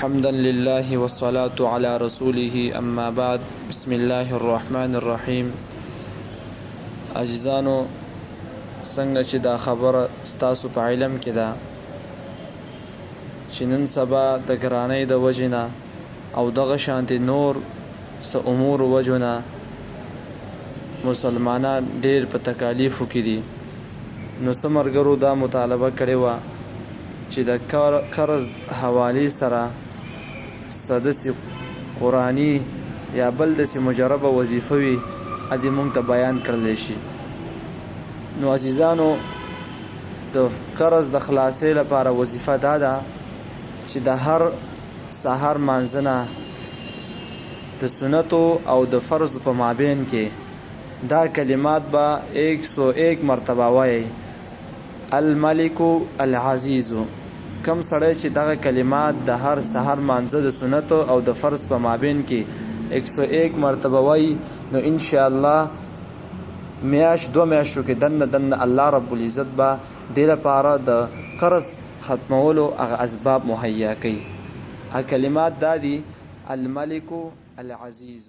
حمدا لله والصلاة على رسوله اما بعد. بسم الله الرحمن الرحیم. عزیزانو، څنګه چې دا خبره ستاسو په علم کې ده چې نن سبا د ګرانۍ د وجنه او دغه شانتي نور څه امور وجنه مسلمانان ډېر په تکالیفو کې دي، نو څه مرګرو دا مطالبه کړې وه چې د قرض حوالې سره داسې قرآني یا بل داسې مجربه وظیفه وي ادې موږ ته بیان کړلی شي. نو عزیزانو، د قرض د خلاصۍ لپاره وظیفه دا ده چې د هر سحر مانځنه د سنتو او د فرض په مابین کې دا کلمات به 101 مرتبه وایي: الملک العزیز. کم سړی چې دغه کلمات د هر سحر مانځه د سنتو او د فرض په مابین کې 101 مرتبه وایي، نو ان شاء الله میاشت 2 میاشتو کې دنه الله رب العزت به دې لپاره د قرض ختمولو هغه اسباب مهیا کوي. هغه کلمات دا دي: الملک العزیز.